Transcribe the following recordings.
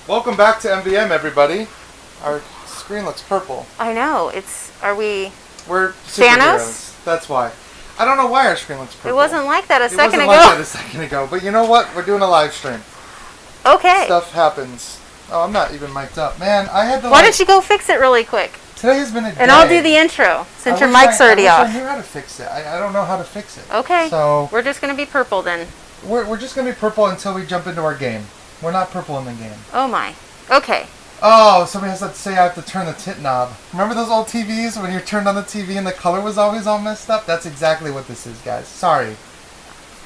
Welcome back to MvM, everybody. Our screen looks purple. I know. Are we... We're Thanos? superheroes. That's why. I don't know why our screen looks purple. It wasn't like that a second ago. It wasn't like that a second ago. But you know what? We're doing a live stream. Okay. Stuff happens. Oh, I'm not even mic'd up. Man, I had to... Why don't you go fix it really quick? Today has been a day. And I'll do the intro, since your mic's already off. I knew how to fix it. I don't know how to fix it. Okay. So we're just going to be purple then. We're just going to be purple until we jump into our game. We're not purple in the game. Oh my. Okay. Oh, somebody has to say I have to turn the tit knob. Remember those old TVs when you turned on the TV and the color was always all messed up? That's exactly what this is, guys. Sorry.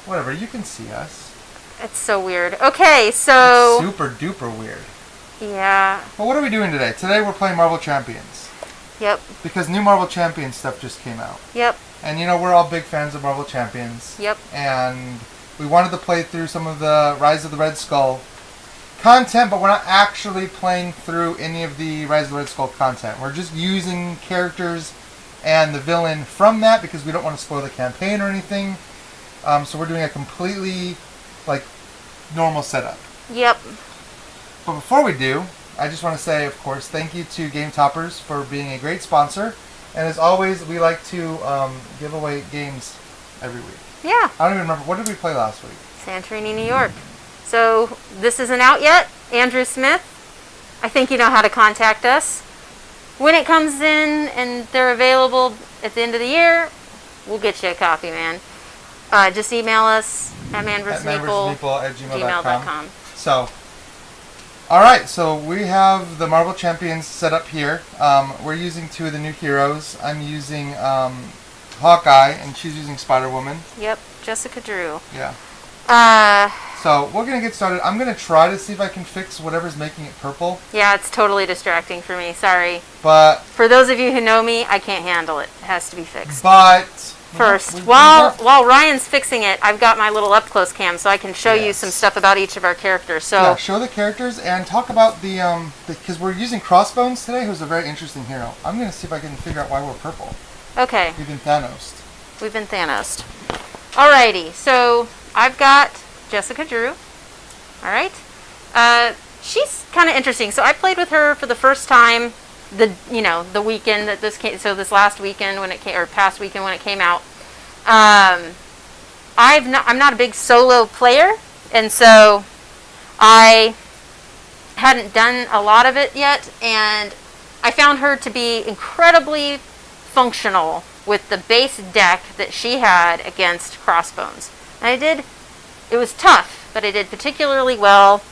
Whatever, you can see us. It's so weird. Okay, so... It's super duper weird. Yeah. Well, what are we doing today? Today we're playing Marvel Champions. Yep. Because new Marvel Champions stuff just came out. Yep. And you know, we're all big fans of Marvel Champions. Yep. And we wanted to play through some of the Rise of the Red Skull content, but we're not actually playing through any of the Rise of the Red Skull content. We're just using characters and the villain from that because we don't want to spoil the campaign or anything. So we're doing a completely, normal setup. Yep. But before we do, I just want to say, of course, thank you to Game Toppers for being a great sponsor. And as always, we like to give away games every week. Yeah. I don't even remember. What did we play last week? Santorini, New York. So this isn't out yet. Andrew Smith, I think you know how to contact us. When it comes in and they're available at the end of the year, we'll get you a copy, man. Just email us at manversmeeple@gmail.com. So, alright, so we have the Marvel Champions set up here. We're using two of the new heroes. I'm using Hawkeye, and she's using Spider-Woman. Yep, Jessica Drew. Yeah. So, we're going to get started. I'm going to try to see if I can fix whatever's making it purple. Yeah, it's totally distracting for me. Sorry. But... For those of you who know me, I can't handle it. It has to be fixed. But... First, while Ryan's fixing it, I've got my little up-close cam so I can show you some stuff about each of our characters. So yeah, show the characters and talk about the because we're using Crossbones today, who's a very interesting hero. I'm going to see if I can figure out why we're purple. Okay. We've been Thanosed. We've been Thanosed. Alrighty, so I've got Jessica Drew. Alright. She's kind of interesting. So I played with her for the first time the weekend that this came, so this last weekend when it came, or past weekend when it came out. I'm not a big solo player, and so I hadn't done a lot of it yet, and I found her to be incredibly functional with the base deck that she had against Crossbones. And it was tough, but I did particularly well,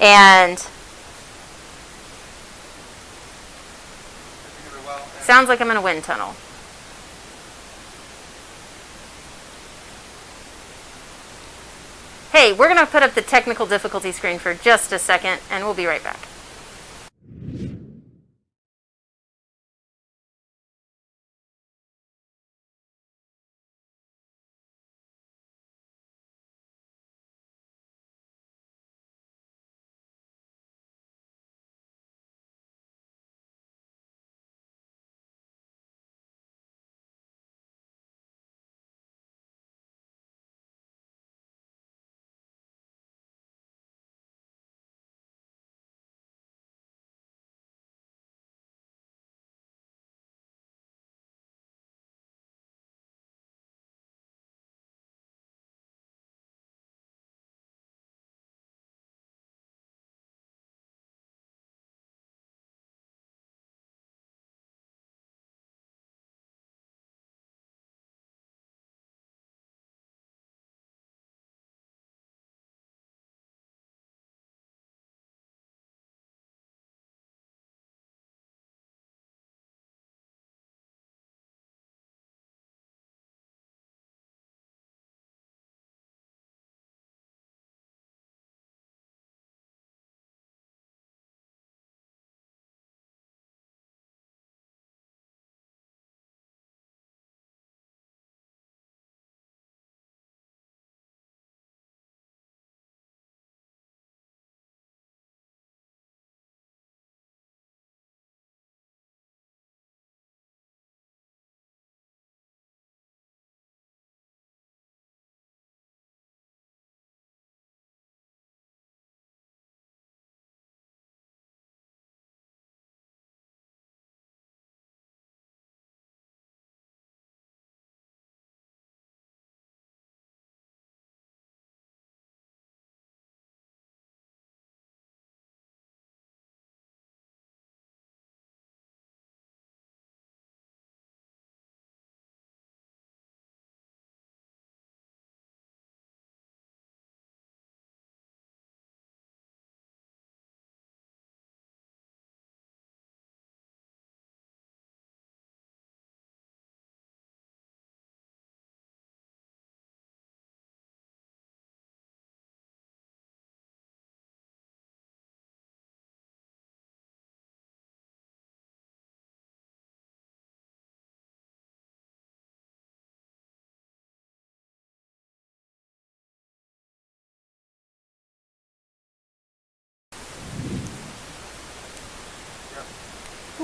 and sounds like I'm in a wind tunnel. Hey, we're going to put up the technical difficulty screen for just a second, and we'll be right back.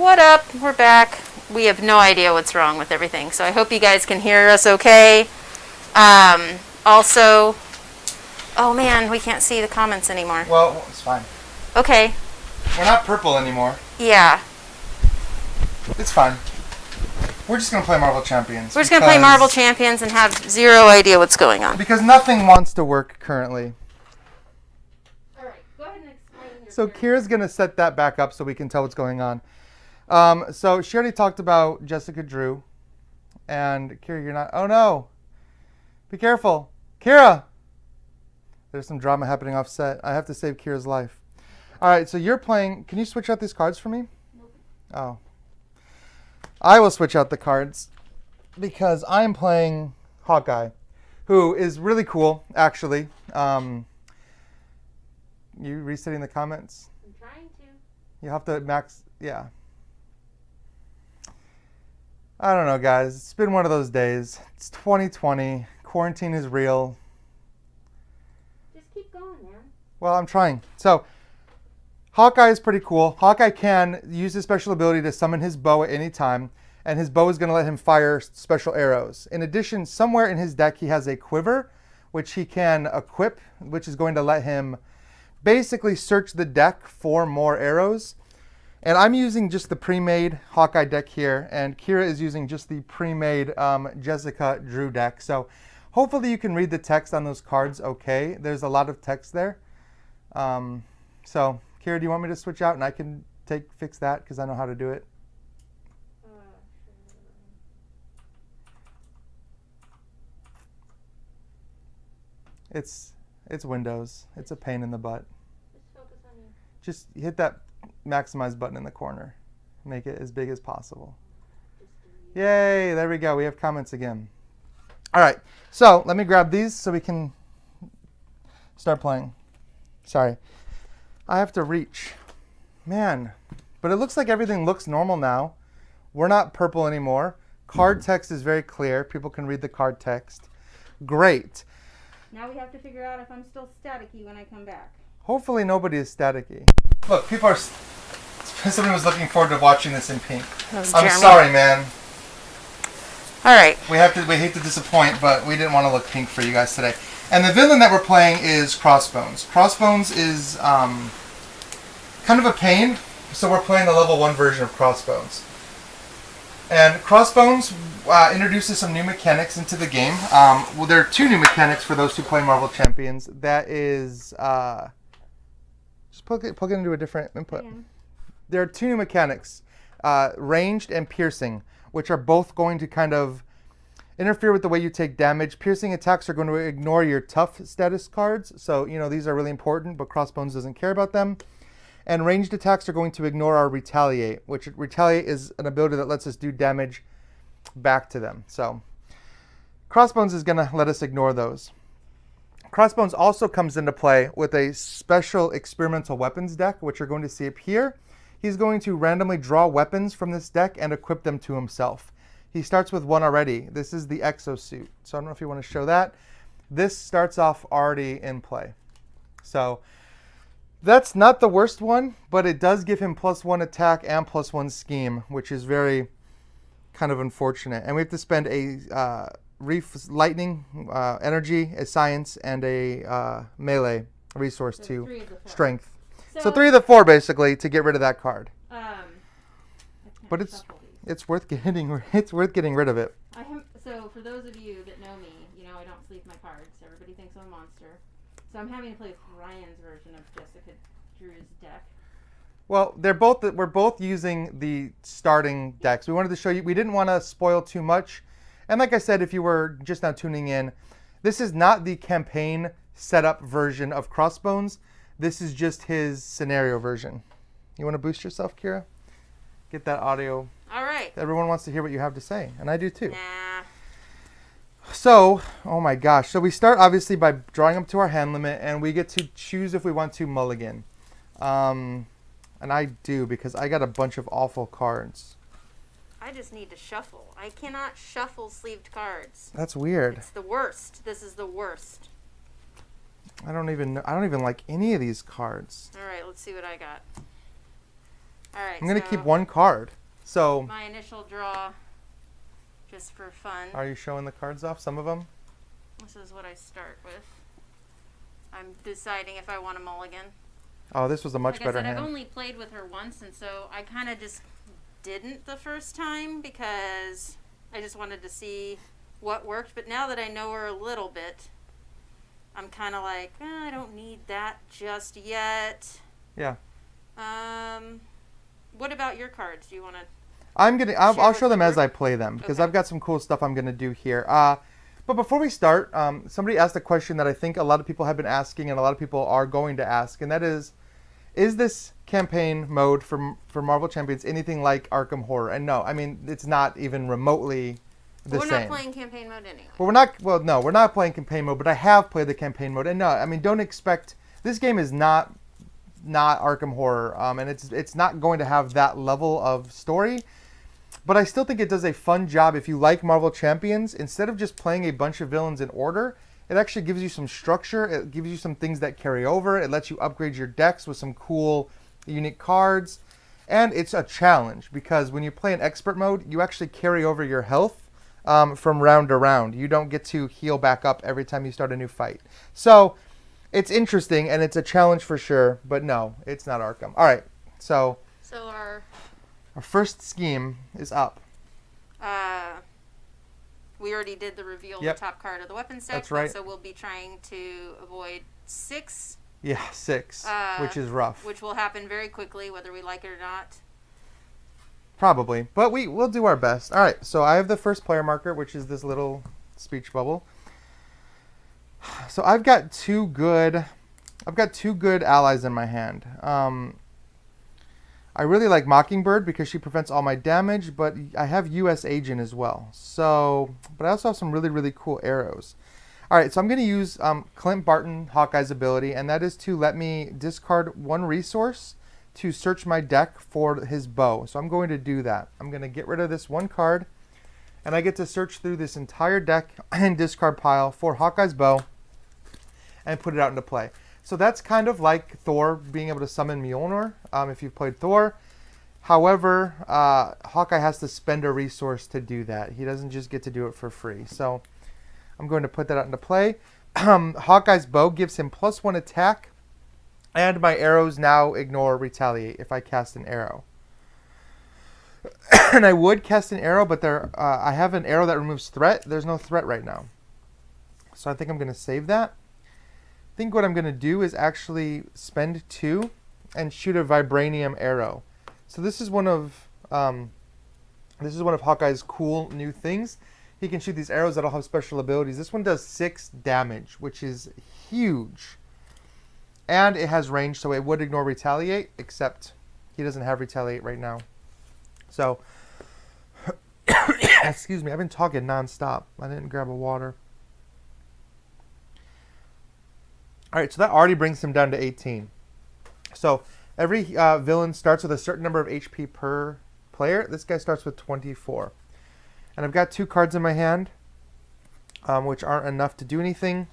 What up? We're back. We have no idea what's wrong with everything, so I hope you guys can hear us okay. Also, oh man, we can't see the comments anymore. Well, it's fine. Okay. We're not purple anymore. Yeah. It's fine. We're just going to play Marvel Champions. We're just going to play Marvel Champions and have zero idea what's going on. Because nothing wants to work currently. Alright, go ahead and explain your So Kira's going to set that back up so we can tell what's going on. So she already talked about Jessica Drew. And Kira, you're not... Oh no! Be careful. Kira! There's some drama happening off set. I have to save Kira's life. Alright, so you're playing... Can you switch out these cards for me? Nope. Oh. I will switch out the cards because I'm playing Hawkeye, who is really cool, actually. You resetting the comments? I'm trying to. You have to max... Yeah. I don't know, guys. It's been one of those days. It's 2020. Quarantine is real. Just keep going, man. Well, I'm trying. So, Hawkeye is pretty cool. Hawkeye can use his special ability to summon his bow at any time, and his bow is going to let him fire special arrows. In addition, somewhere in his deck, he has a quiver, which he can equip, which is going to let him basically search the deck for more arrows. And I'm using just the pre-made Hawkeye deck here, and Kira is using just the pre-made Jessica Drew deck. So hopefully you can read the text on those cards okay. There's a lot of text there. So, Kira, do you want me to switch out and I can fix that because I know how to do it? It's Windows. It's a pain in the butt. Just focus on you. Just hit that maximize button in the corner. Make it as big as possible. Yay, there we go. We have comments again. All right, so let me grab these so we can start playing. Sorry. I have to reach. Man, but it looks like everything looks normal now. We're not purple anymore. Card text is very clear. People can read the card text. Great. Now we have to figure out if I'm still staticky when I come back. Hopefully nobody is staticky. Look, people are... Somebody was looking forward to watching this in pink. I'm sorry, man. All right. We hate to disappoint, but we didn't want to look pink for you guys today. And the villain that we're playing is Crossbones. Crossbones is kind of a pain, so we're playing the level 1 version of Crossbones. And Crossbones introduces some new mechanics into the game. Well, there are 2 new mechanics for those who play Marvel Champions. That is... just plug it into a different input. Yeah. There are 2 new mechanics, ranged and piercing, which are both going to kind of interfere with the way you take damage. Piercing attacks are going to ignore your tough status cards. So, these are really important, but Crossbones doesn't care about them. And ranged attacks are going to ignore our retaliate, which retaliate is an ability that lets us do damage back to them. So Crossbones is going to let us ignore those. Crossbones also comes into play with a special experimental weapons deck, which you're going to see up here. He's going to randomly draw weapons from this deck and equip them to himself. He starts with one already. This is the exosuit. So I don't know if you want to show that. This starts off already in play. So that's not the worst one, but it does give him +1 attack and +1 scheme, which is very kind of unfortunate. And we have to spend a lightning, energy, a science, and a melee resource to strength. So 3 of the 4 basically to get rid of that card. But it's worth getting rid of it. So for those of you that know me, I don't sleeve my cards. Everybody thinks I'm a monster. So I'm having to play with Ryan's version of Jessica Drew's deck. Well, we're both using the starting decks. We wanted to show you. We didn't want to spoil too much. And like I said, if you were just now tuning in, this is not the campaign setup version of Crossbones. This is just his scenario version. You want to boost yourself, Kira? Get that audio. All right. Everyone wants to hear what you have to say, and I do too. Nah. So, oh my gosh. So we start obviously by drawing up to our hand limit, and we get to choose if we want to mulligan. And I do because I got a bunch of awful cards. I just need to shuffle. I cannot shuffle sleeved cards. That's weird. It's the worst. This is the worst. I don't even like any of these cards. All right, let's see what I got. All right. I'm going to keep one card. So, my initial draw, just for fun. Are you showing the cards off, some of them? This is what I start with. I'm deciding if I want a mulligan. Oh, this was a much better hand. I've only played with her once, and so I kind of just didn't the first time because I just wanted to see what worked. But now that I know her a little bit, I'm kind of like, I don't need that just yet. Yeah. What about your cards? Do you want to? I'll show them as I play them because I've got some cool stuff I'm gonna do here. But before we start, somebody asked a question that I think a lot of people have been asking and a lot of people are going to ask, and that is this campaign mode for Marvel Champions anything like Arkham Horror? And no, I mean it's not even remotely the same. We're not playing campaign mode anyway. Well, we're not playing campaign mode, but I have played the campaign mode, and no, I mean don't expect this game is not Arkham Horror, and it's not going to have that level of story. But I still think it does a fun job if you like Marvel Champions. Instead of just playing a bunch of villains in order, it actually gives you some structure. It gives you some things that carry over. It lets you upgrade your decks with some cool, unique cards. And it's a challenge because when you play in expert mode, you actually carry over your health from round to round. You don't get to heal back up every time you start a new fight. So it's interesting and it's a challenge for sure. But no, it's not Arkham. All right, so our first scheme is up. We already did the reveal of the top card of the weapon stack. That's right. So we'll be trying to avoid 6. Yeah, 6, which is rough. Which will happen very quickly, whether we like it or not. Probably, but we'll do our best. All right, so I have the first player marker, which is this little speech bubble. So I've got two good allies in my hand. I really like Mockingbird because she prevents all my damage, but I have U.S. Agent as well. So, but I also have some really, really cool arrows. All right, so I'm going to use Clint Barton, Hawkeye's ability, and that is to let me discard one resource to search my deck for his bow. So I'm going to do that. I'm going to get rid of this one card, and I get to search through this entire deck and discard pile for Hawkeye's bow and put it out into play. So that's kind of like Thor being able to summon Mjolnir, if you've played Thor. However, Hawkeye has to spend a resource to do that. He doesn't just get to do it for free. So I'm going to put that out into play. Hawkeye's bow gives him +1 attack, and my arrows now ignore retaliate if I cast an arrow. And I would cast an arrow, but I have an arrow that removes threat. There's no threat right now. So I think I'm going to save that. I think what I'm going to do is actually spend 2 and shoot a Vibranium Arrow. So this is one of Hawkeye's cool new things. He can shoot these arrows that all have special abilities. This one does 6 damage, which is huge. And it has range, so it would ignore retaliate, except he doesn't have retaliate right now. So, excuse me, I've been talking nonstop. I didn't grab a water. All right, so that already brings him down to 18. So every villain starts with a certain number of HP per player. This guy starts with 24. And I've got 2 cards in my hand, which aren't enough to do anything.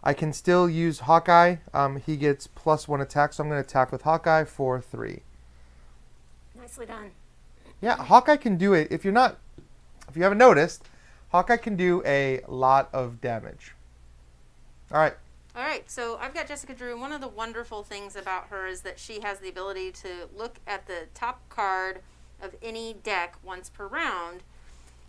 I can still use Hawkeye. He gets +1 attack, so I'm going to attack with Hawkeye for 3. Nicely done. Yeah, Hawkeye can do it. If you haven't noticed, Hawkeye can do a lot of damage. All right, so I've got Jessica Drew, and one of the wonderful things about her is that she has the ability to look at the top card of any deck once per round.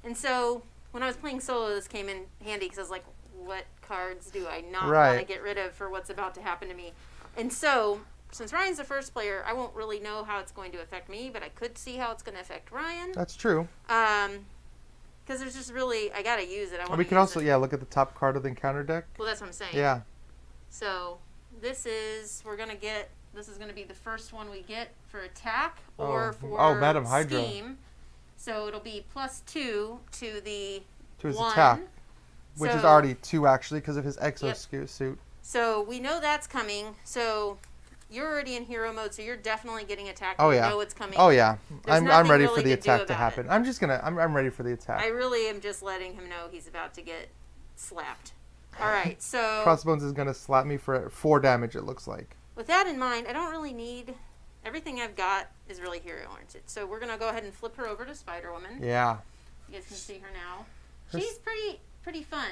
And so when I was playing solo, this came in handy because I was like, what cards do I not want to get rid of for what's about to happen to me? And so since Ryan's the first player, I won't really know how it's going to affect me, but I could see how it's going to affect Ryan. That's true. Because there's just really, I gotta use it. We can also, look at the top card of the encounter deck. Well, that's what I'm saying. Yeah. So this is gonna be the first one we get for attack or for Madam Hydra. Scheme. So it'll be +2 to his attack, which is already 2 actually because of his exosuit. So we know that's coming. So you're already in hero mode, so you're definitely getting attacked. Oh, yeah. You know it's coming. Oh, yeah. I'm ready for the attack to happen. I'm ready for the attack. I really am just letting him know he's about to get slapped. All right, so Crossbones is going to slap me for 4 damage, it looks like. With that in mind, I don't really need everything I've got is really hero-oriented. So we're going to go ahead and flip her over to Spider-Woman. Yeah. You guys can see her now. She's pretty fun.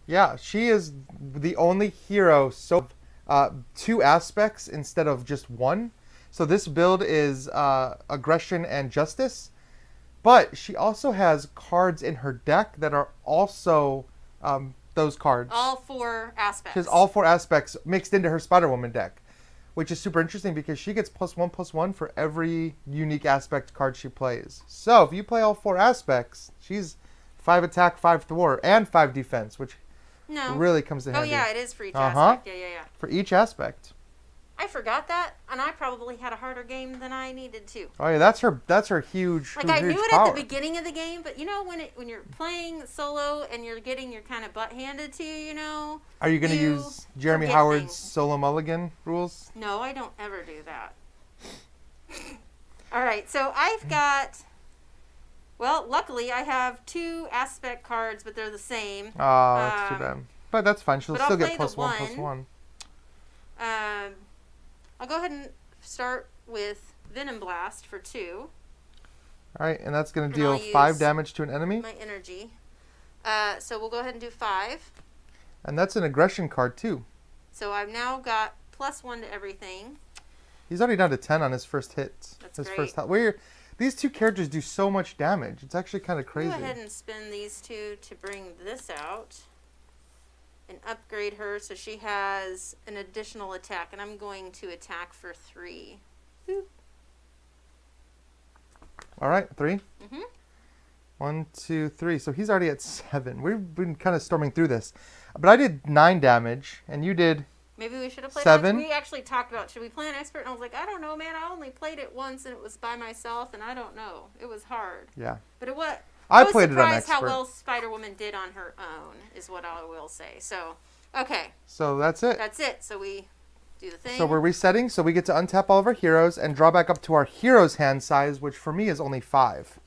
Yeah, she is the only hero, so 2 aspects instead of just 1. So this build is aggression and justice, but she also has cards in her deck that are also those cards. All 4 aspects. She has all 4 aspects mixed into her Spider-Woman deck, which is super interesting because she gets +1/+1 for every unique aspect card she plays. So if you play all 4 aspects, she's 5 attack, 5 thwart, and 5 defense, which really comes in handy. Oh yeah, it is for each aspect. Yeah. For each aspect. I forgot that, and I probably had a harder game than I needed to. Oh yeah, that's her huge. Like I knew it at the beginning of the game, but you know when you're playing solo and you're getting your kind of butt handed to you, Are you going to use Jeremy Howard's solo mulligan rules? No, I don't ever do that. All right, so I've got. Well, luckily I have 2 aspect cards, but they're the same. Oh, that's too bad. But that's fine. She'll still get +1/+1. I'll go ahead and start with Venom Blast for 2. All right, and that's going to deal 5 damage to an enemy. My energy. So we'll go ahead and do 5. And that's an aggression card too. So I've now got +1 to everything. He's already down to 10 on his first hit. That's great. These 2 characters do so much damage. It's actually kind of crazy. Go ahead and spin these 2 to bring this out. And upgrade her so she has an additional attack. And I'm going to attack for 3. Boop. All right, 3. Mm-hmm. 1, 2, 3. So he's already at 7. We've been kind of storming through this. But I did 9 damage, and you did... Maybe we should have played 7. We actually talked about, should we play an expert? And I was like, I don't know, man. I only played it once, and it was by myself, and I don't know. It was hard. Yeah. But it was... I played it on expert. I was surprised how well Spider-Woman did on her own, is what I will say. So, okay. So that's it. That's it. So we do the thing. So we're resetting, so we get to untap all of our heroes and draw back up to our hero's hand size, which for me is only 5.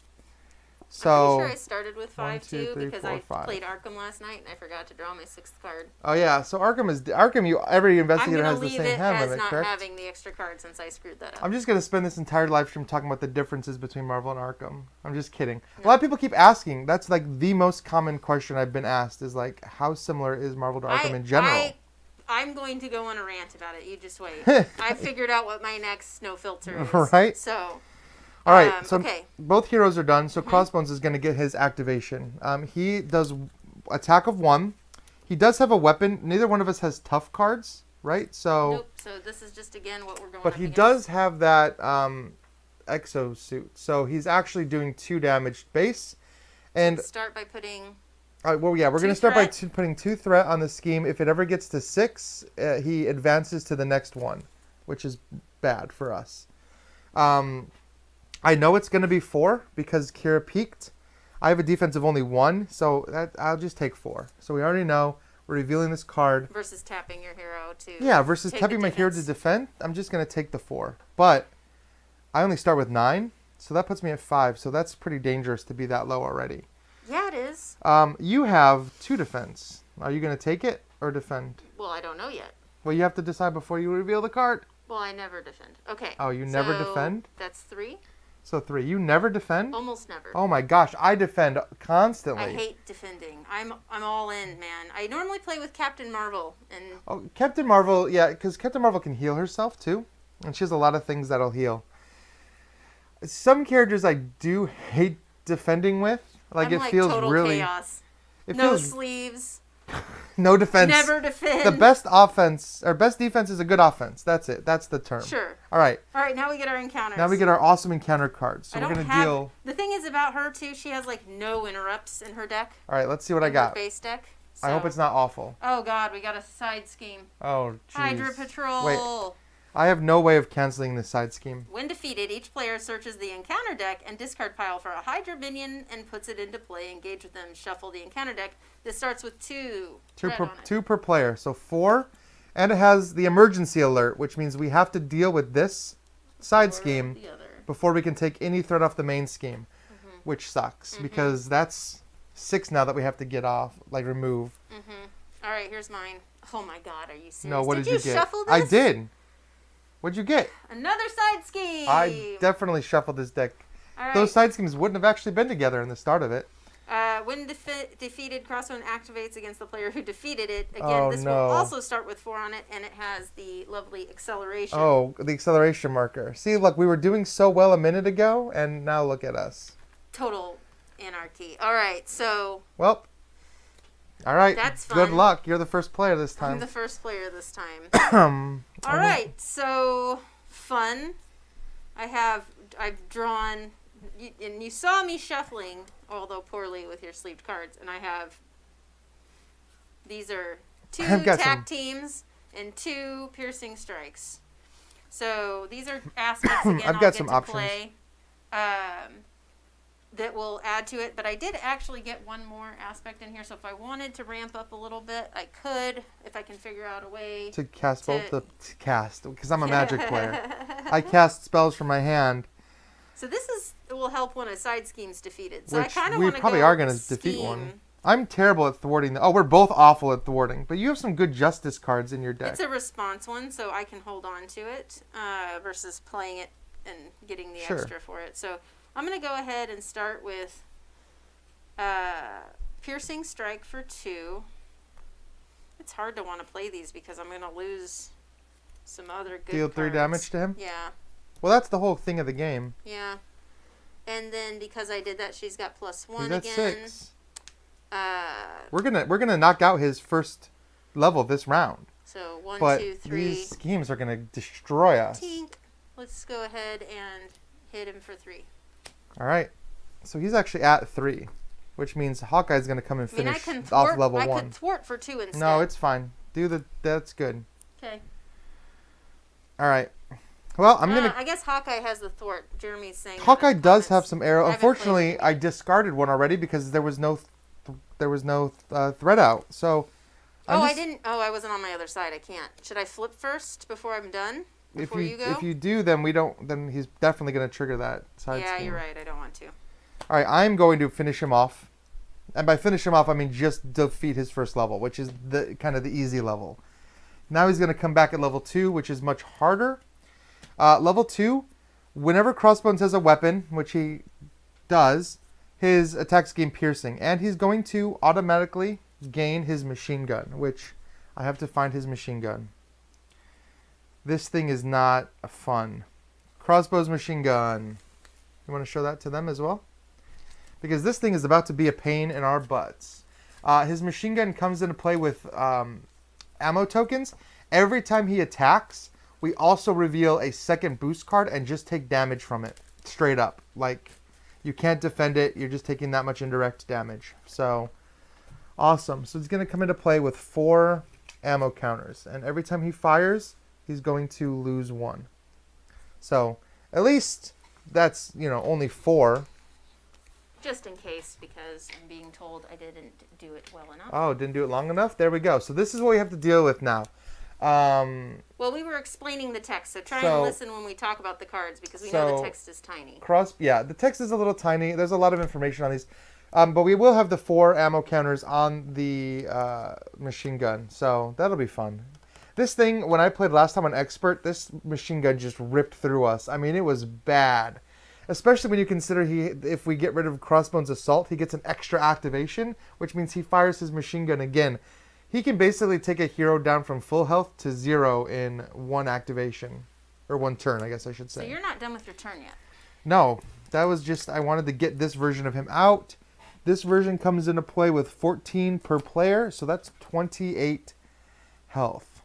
So I'm pretty sure I started with 5 1, 2, too 3, because 4, I 5. played Arkham last night and I forgot to draw my 6th card. Oh yeah, so Arkham. Every investigator has the same hand I'm limit, leave it as not correct? having the extra card since I screwed that up. I'm just gonna spend this entire live stream talking about the differences between Marvel and Arkham. I'm just kidding. No. A lot of people keep asking. That's like the most common question I've been asked is like, how similar is Marvel to Arkham in general? I'm going to go on a rant about it. You just wait. I figured out what my next no filter is. Right. So. All right, so okay. Both heroes are done, so Crossbones is going to get his activation. He does attack of 1. He does have a weapon. Neither one of us has tough cards, right? So. Nope, so this is just, again, what we're going But he does have that exosuit, so he's actually doing 2 damage base. And let's start by putting... we're going to start by putting 2 threat on the scheme. If it ever gets to 6, he advances to the next one, which is bad for us. I know it's going to be 4 because Kira peaked. I have a defense of only 1, so I'll just take 4. So we already know we're revealing this card. Versus tapping your hero to versus tapping my hero to defend. I'm just going to take the 4. But I only start with 9, so that puts me at 5. So that's pretty dangerous to be that low already. Yeah, it is. You have 2 defense. Are you going to take it or defend? Well, I don't know yet. Well, you have to decide before you reveal the card. Well, I never defend. Okay. Oh, you never defend? That's 3. So 3. You never defend? Almost never. Oh my gosh, I defend constantly. I hate defending. I'm all in, man. I normally play with Captain Marvel and. Oh, Captain Marvel, yeah, because Captain Marvel can heal herself too, and she has a lot of things that'll heal. Some characters I do hate defending with. Like I'm it feels total really. Chaos. It no feels, sleeves. No defense. Never defend. The best offense or best defense is a good offense. That's it. That's the term. Sure. All right. Now we get our encounters. Now we get our awesome encounter cards. So we're gonna deal. The thing is about her too. She has like no interrupts in her deck. All right. Let's see what I got. Her base deck. So. I hope it's not awful. Oh God, we got a side scheme. Oh jeez. Hydra Patrol. Wait. I have no way of canceling this side scheme. When defeated, each player searches the encounter deck and discard pile for a Hydra minion and puts it into play. Engage with them. Shuffle the encounter deck. This starts with 2. Two per player, so 4. And it has the emergency alert, which means we have to deal with this side scheme before we can take any threat off the main scheme, which sucks because that's 6 now that we have to get off, like remove. All right, here's mine. Oh my God, are you serious? No, what did you get? Shuffle this? I did. What'd you get? Another side scheme. I definitely shuffled this deck. All right. Those side schemes wouldn't have actually been together in the start of it. When defeated, Crossbone activates against the player who defeated it. Again, Oh, this will no. also start with 4 on it, and it has the lovely acceleration. Oh, the acceleration marker. See, look, we were doing so well a minute ago, and now look at us. Total anarchy. All right, so... Well, all right. That's Good fun. luck. You're the first player this time. I'm the first player this time. All right, so fun. I've drawn, and you saw me shuffling, although poorly with your sleeved cards, and I have, these are 2 attack teams and 2 piercing strikes. So these are aspects, again, I've I'll got get some to options. play that will add to it, but I did actually get one more aspect in here, so if I wanted to ramp up a little bit, I could, if I can figure out a way to cast both the cast, because I'm a magic player. I cast spells from my hand. So this will help when a side scheme's defeated. So Which I kind of we want to probably go are going to defeat one. I'm terrible at thwarting. Oh, we're both awful at thwarting. But you have some good justice cards in your deck. It's a response one, so I can hold on to it versus playing it and getting the extra for it. So I'm going to go ahead and start with Piercing Strike for 2. It's hard to want to play these because I'm going to lose some other good Deal 3 cards. damage to him? Yeah. Well, that's the whole thing of the game. Yeah. And then because I did that, she's got +1 He's at again. 6. We're gonna knock out his first level this round. So 1, but 2, 3. these schemes are gonna destroy us. Tink. Let's go ahead and hit him for 3. All right. So he's actually at 3, which means Hawkeye's gonna come and I mean, I finish can off thwart, level I 1. could thwart for 2 instead. No, it's fine. That's good. Okay. All right. Well, I'm gonna. I guess Hawkeye has the thwart. Jeremy's saying. Hawkeye does have some arrow. I haven't Unfortunately, played I discarded one already because there was no thread out. So. I didn't. Oh, I wasn't on my other side. I can't. Should I flip first before I'm done? Before you go? If you do, then we don't. Then he's definitely going to trigger that side. Yeah, scheme. you're right. I don't want to. All right, I'm going to finish him off, and by finish him off, I mean just defeat his first level, which is the kind of the easy level. Now he's going to come back at level 2, which is much harder. Level 2, whenever Crossbones has a weapon, which he does, his attacks gain piercing, and he's going to automatically gain his machine gun, which I have to find his machine gun. This thing is not fun. Crossbows machine gun. You want to show that to them as well? Because this thing is about to be a pain in our butts. His machine gun comes into play with ammo tokens. Every time he attacks, we also reveal a second boost card and just take damage from it. Straight up. Like, you can't defend it. You're just taking that much indirect damage. So, awesome. So, it's going to come into play with 4 ammo counters. And every time he fires, he's going to lose 1. So, at least that's, only 4. Just in case, because I'm being told I didn't do it well enough. Oh, didn't do it long enough? There we go. So, this is what we have to deal with now. Well, we were explaining the text, so try and listen when we talk about the cards, because we know the text is tiny. The text is a little tiny. There's a lot of information on these. But we will have the 4 ammo counters on the machine gun, so that'll be fun. This thing, when I played last time on Expert, this machine gun just ripped through us. I mean, it was bad. Especially when you consider if we get rid of Crossbones Assault, he gets an extra activation, which means he fires his machine gun again. He can basically take a hero down from full health to 0 in 1 activation. Or 1 turn, I guess I should say. So you're not done with your turn yet? No. That was just, I wanted to get this version of him out. This version comes into play with 14 per player, so that's 28 health.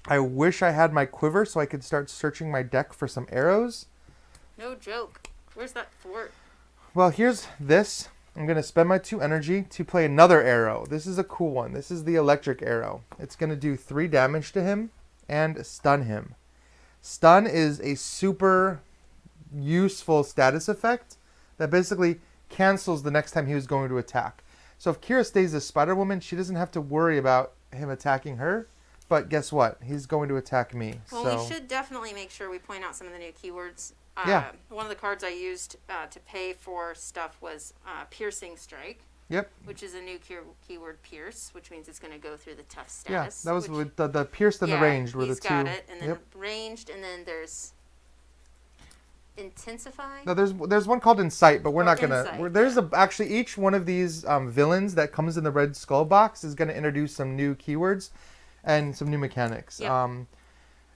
I wish I had my quiver so I could start searching my deck for some arrows. No joke. Where's that thwart? Well, here's this. I'm going to spend my 2 energy to play another arrow. This is a cool one. This is the electric arrow. It's going to do 3 damage to him and stun him. Stun is a super useful status effect that basically cancels the next time he was going to attack. So if Kira stays as Spider-Woman, she doesn't have to worry about him attacking her. But guess what? He's going to attack me. Well, we should definitely make sure we point out some of the new keywords. Yeah. One of the cards I used to pay for stuff was Piercing Strike. Yep. Which is a new keyword pierce, which means it's going to go through the tough Yeah, status. that was with the pierced and the ranged were the two. He's got it, and then yep. ranged, and then there's intensify. No, there's one called Insight, but we're not gonna. Insight, there's actually each one of these villains that comes in the Red Skull box is gonna introduce some new keywords and some new mechanics. Yep.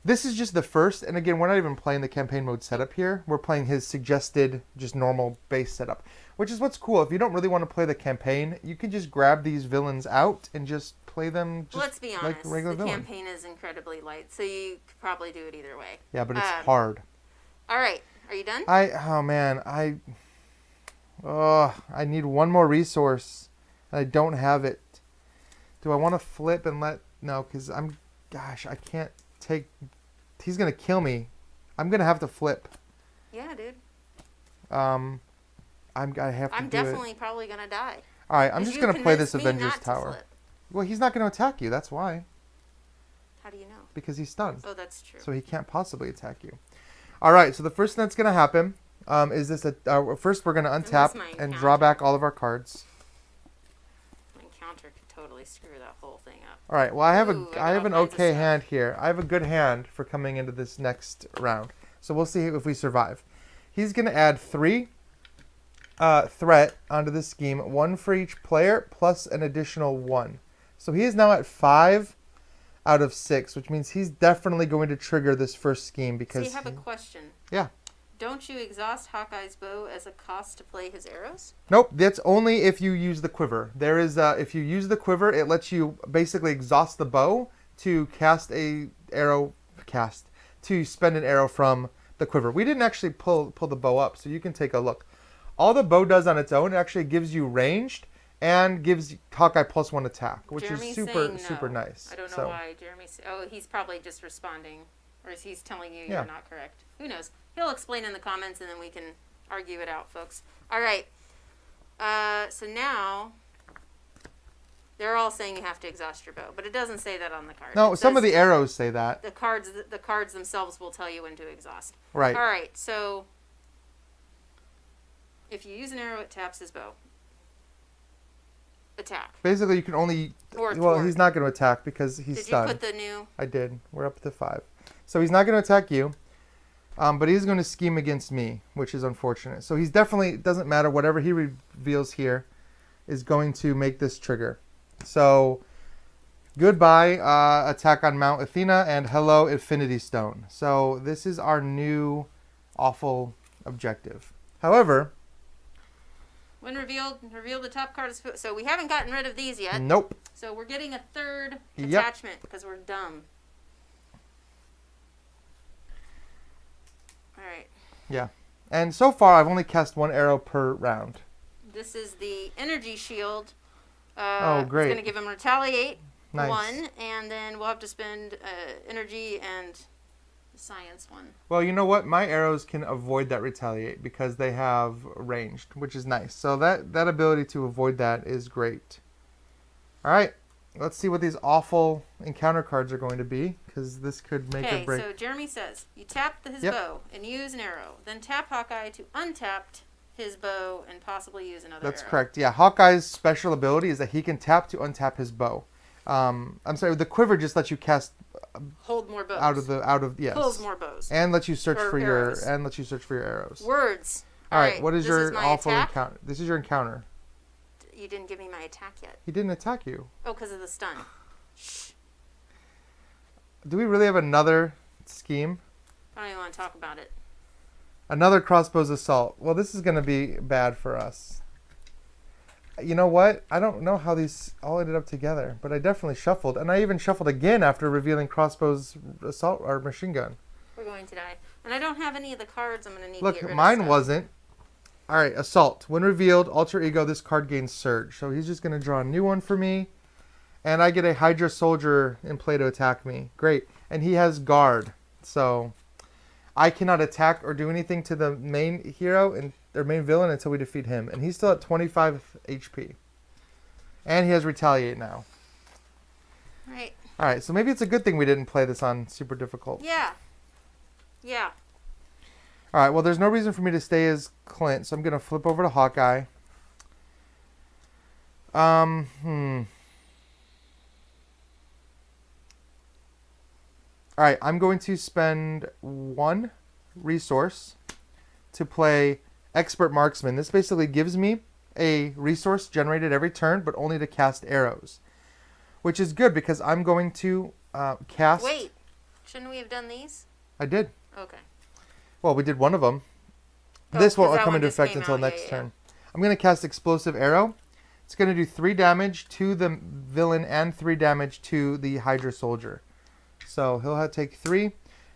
This is just the first, and again, we're not even playing the campaign mode setup here. We're playing his suggested, just normal base setup, which is what's cool. If you don't really want to play the campaign, you can just grab these villains out and just play them just Let's be honest, like a regular villain. Campaign is incredibly light, so you could probably do it either way. Yeah, but it's hard. All right, are you done? I need one more resource, and I don't have it. Do I want to flip and no, because I can't take... He's going to kill me. I'm going to have to flip. Yeah, dude. I'm definitely probably going to die. All right, I'm just going to play this Avengers Tower. Flip. Well, he's not going to attack you. That's why. How do you know? Because he's stunned. Oh, that's true. So he can't possibly attack you. All right, so the first thing that's going to happen is this. First, we're going to untap and draw back all of our cards. My encounter could totally screw that whole thing up. All right, well, I have an okay hand here. I have a good hand for coming into this next round. So we'll see if we survive. He's going to add 3 threat onto this scheme, 1 for each player, plus an additional 1. So he is now at 5 out of 6, which means he's definitely going to trigger this first scheme because... So you have a question. Yeah. Don't you exhaust Hawkeye's bow as a cost to play his arrows? Nope, that's only if you use the quiver. There is if you use the quiver, it lets you basically exhaust the bow to cast to spend an arrow from the quiver. We didn't actually pull the bow up, so you can take a look. All the bow does on its own, it actually gives you ranged and gives Hawkeye +1 attack, which Jeremy's is super nice. I don't know why Jeremy's... Oh, he's probably just responding. Or is he telling you you're not correct? Who knows? He'll explain in the comments, and then we can argue it out, folks. All right. So now... They're all saying you have to exhaust your bow, but it doesn't say that on the card. No, some of the arrows say that. The cards themselves will tell you when to exhaust. Right. All right, so... If you use an arrow, it taps his bow. Attack. Basically, you can only... Well, he's not going to attack because he's stunned. Did you put the new... I did. We're up to 5. So he's not going to attack you, but he's going to scheme against me, which is unfortunate. So he's definitely... It doesn't matter. Whatever he reveals here is going to make this trigger. So, goodbye, attack on Mount Athena, and hello, Infinity Stone. So this is our new awful objective. However... When revealed, reveal the top card. So we haven't gotten rid of these yet. Nope. So we're getting a third attachment because we're dumb. All right. Yeah. And so far, I've only cast 1 arrow per round. This is the energy shield. Oh, great. It's going to give him retaliate 1, Nice. and then we'll have to spend energy and science 1. Well, you know what? My arrows can avoid that retaliate because they have ranged, which is nice. So that ability to avoid that is great. All right. Let's see what these awful encounter cards are going to be, because this could make or break. Okay, so Jeremy says, you tap his bow and use an arrow. Then tap Hawkeye to untap his bow and possibly use another That's arrow. correct. Yeah, Hawkeye's special ability is that he can tap to untap his bow. I'm sorry, the quiver just lets you cast... Hold more bows. Out of yes. Pulls more bows. And lets you search for arrows. your arrows. Words. All right, what is your awful attack? encounter? This is your encounter. You didn't give me my attack yet. He didn't attack you. Oh, because of the stun. Shh. Do we really have another scheme? I don't even want to talk about it. Another crossbows assault. Well, this is going to be bad for us. You know what? I don't know how these all ended up together, but I definitely shuffled. And I even shuffled again after revealing crossbows assault or machine gun. We're going to die. And I don't have any of the cards I'm going to need to get rid of. Look, mine wasn't. All right, assault. When revealed, alter ego, this card gains surge. So he's just going to draw a new one for me. And I get a Hydra soldier in play to attack me. Great. And he has guard. So I cannot attack or do anything to the main hero and their main villain until we defeat him. And he's still at 25 HP. And he has retaliate now. Right. All right, so maybe it's a good thing we didn't play this on super difficult. Yeah. Yeah. All right, well, there's no reason for me to stay as Clint, so I'm going to flip over to Hawkeye. All right, I'm going to spend 1 resource to play Expert Marksman. This basically gives me a resource generated every turn, but only to cast arrows, which is good because I'm going to cast... Wait, shouldn't we have done these? I did. Okay. Well, we did one of them. Oh, this won't 'cause that come one into just effect came until out. next Yeah. turn. I'm going to cast Explosive Arrow. It's going to do 3 damage to the villain and 3 damage to the Hydra soldier. So he'll have to take 3.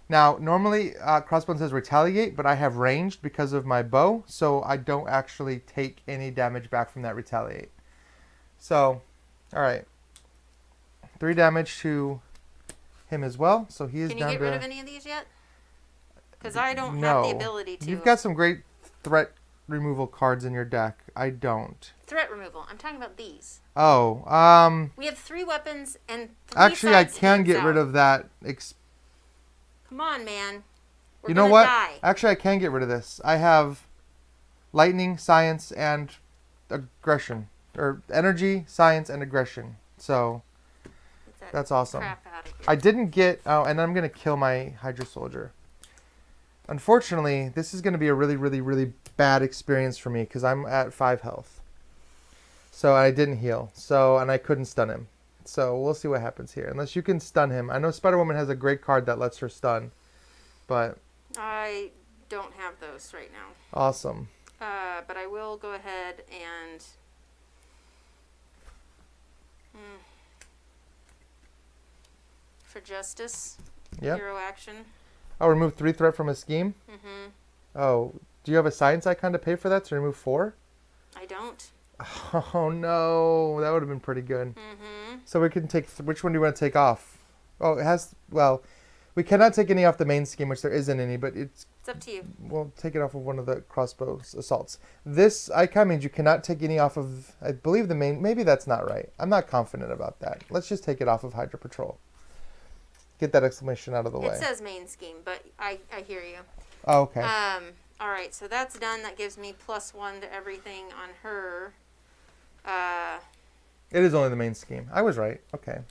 Now, normally Crossbones says retaliate, but I have ranged because of my bow, so I don't actually take any damage back from that retaliate. So, all right. 3 damage to him as well, so he is down to... Can you get rid of any of these yet? Because I don't No. have the ability to. You've got some great threat removal cards in your deck. I don't. Threat removal. I'm talking about these. Oh, We have 3 weapons and 3 actually, I side can schemes get out. rid of that. Come on, man. We're You know gonna what? Die. Actually, I can get rid of this. I have lightning, science, and aggression. Or energy, science, and aggression. So, Get that that's awesome. crap out of here. I didn't get... Oh, and I'm going to kill my Hydra soldier. Unfortunately, this is going to be a really, really, really bad experience for me because I'm at 5 health. So I didn't heal. So, and I couldn't stun him. So we'll see what happens here. Unless you can stun him. I know Spider-Woman has a great card that lets her stun. But... I don't have those right now. Awesome. But I will go ahead and... For justice. Yep. Hero action. Oh, remove 3 threat from a scheme? Mm-hmm. Oh, do you have a science icon to pay for that to remove 4? I don't. Oh no, that would have been pretty good. Mm-hmm. So we can take... which one do you want to take off? Oh, it has... Well, we cannot take any off the main scheme, which there isn't any, but it's... It's up to you. We'll take it off of one of the crossbows assaults. This icon means you cannot take any off of... I believe the main... Maybe that's not right. I'm not confident about that. Let's just take it off of Hydra Patrol. Get that exclamation out of the way. It says main scheme, but I hear you. Oh, okay. All right, so that's done. That gives me +1 to everything on her. It is only the main scheme. I was right. Okay.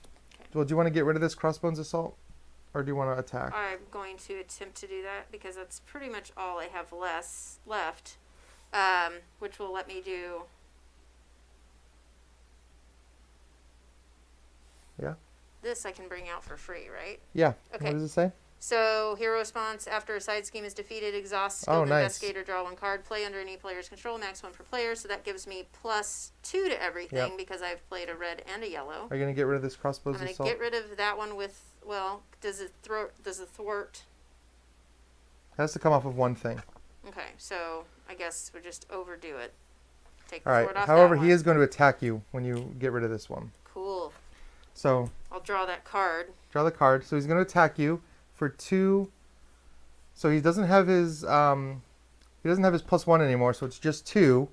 Well, do you want to get rid of this crossbones assault? Or do you want to attack? I'm going to attempt to do that because that's pretty much all I have left. Which will let me do... Yeah. This I can bring out for free, right? Yeah. Okay. What does it say? So, hero response, after a side scheme is defeated, exhaust, skill Oh, of nice. investigator, draw 1 card, play under any player's control, max 1 per player. So that gives me +2 to everything Yep. because I've played a red and a yellow. Are you going to get rid of this I'm crossbows going to assault? get rid of that one with, well, does it thwart? It has to come off of one thing. Okay, so I guess we'll just overdo it. Take the All right. thwart off However, that he one. is going to attack you when you get rid of this one. Cool. So, I'll draw that card. draw the card. So he's going to attack you for 2. So he doesn't have his +1 anymore. So it's just 2,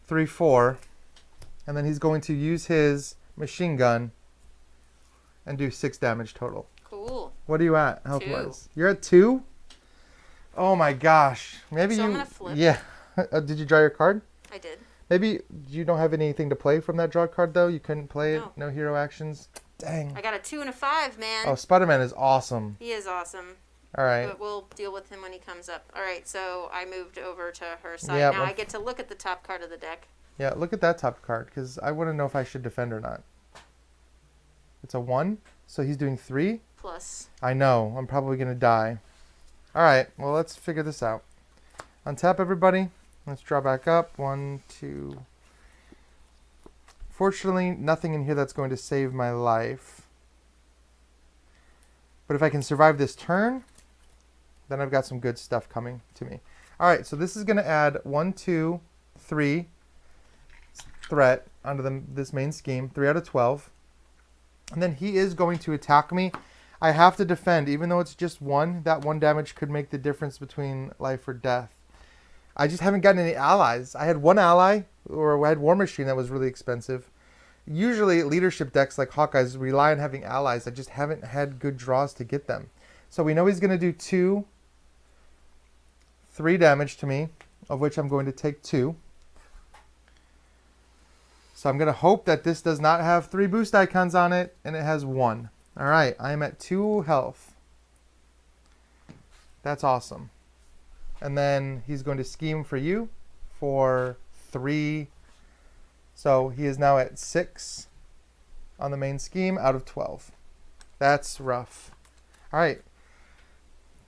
3, 4, and then he's going to use his machine gun and do 6 damage total. Cool. What are you at health wise? You're at 2. Oh my gosh! Maybe So you. I'm gonna flip. Yeah. Did you draw your card? I did. Maybe you don't have anything to play from that draw card though. You couldn't play it. No. No hero actions. Dang. I got a 2 and a 5, man. Oh, Spider-Man is awesome. He is awesome. All right. But we'll deal with him when he comes up. All right, so I moved over to her side. Yeah, now well- I get to look at the top card of the deck. Yeah, look at that top card because I want to know if I should defend or not. It's a 1, so he's doing 3. Plus. I know. I'm probably gonna die. All right. Well, let's figure this out. Untap everybody. Let's draw back up. 1, 2. Fortunately, nothing in here that's going to save my life. But if I can survive this turn, then I've got some good stuff coming to me. All right, so this is going to add 1, 2, 3 threat onto this main scheme, 3 out of 12. And then he is going to attack me. I have to defend, even though it's just 1. That 1 damage could make the difference between life or death. I just haven't gotten any allies. I had 1 ally, or I had War Machine that was really expensive. Usually leadership decks like Hawkeye's rely on having allies. I just haven't had good draws to get them. So we know he's going to do 2, 3 damage to me, of which I'm going to take 2. So I'm going to hope that this does not have 3 boost icons on it, and it has 1. All right, I am at 2 health. That's awesome. And then he's going to scheme for you for 3. So he is now at 6 on the main scheme out of 12. That's rough. All right.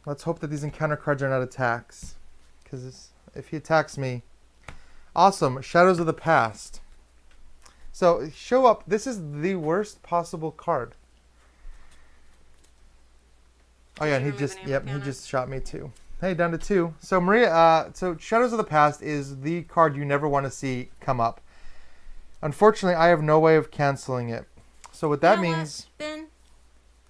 Let's hope that these encounter cards are not attacks. Because if he attacks me... Awesome. Shadows of the Past. So, show up. This is the worst possible card. Oh yeah, and he just shot me too. Hey, down to 2. So Maria, so Shadows of the Past is the card you never want to see come up. Unfortunately, I have no way of canceling it. So what that means... Ben,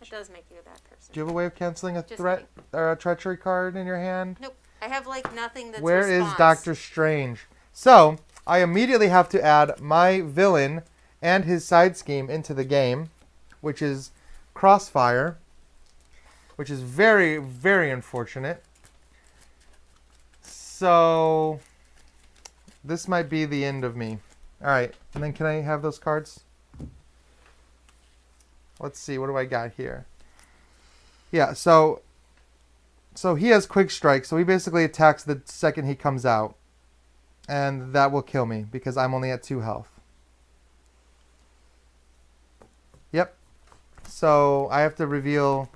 it does make you a bad person. Do you have a way of canceling a threat or a treachery card in your hand? Nope. I have like nothing that's Where is Doctor Strange? So, I immediately have to add my villain and his side scheme into the game, which is Crossfire, which is very, very unfortunate. So, this might be the end of me. Alright, and then can I have those cards? Let's see, what do I got here? Yeah, so he has Quick Strike, so he basically attacks the second he comes out. And that will kill me, because I'm only at 2 health. Yep. So, I have to reveal...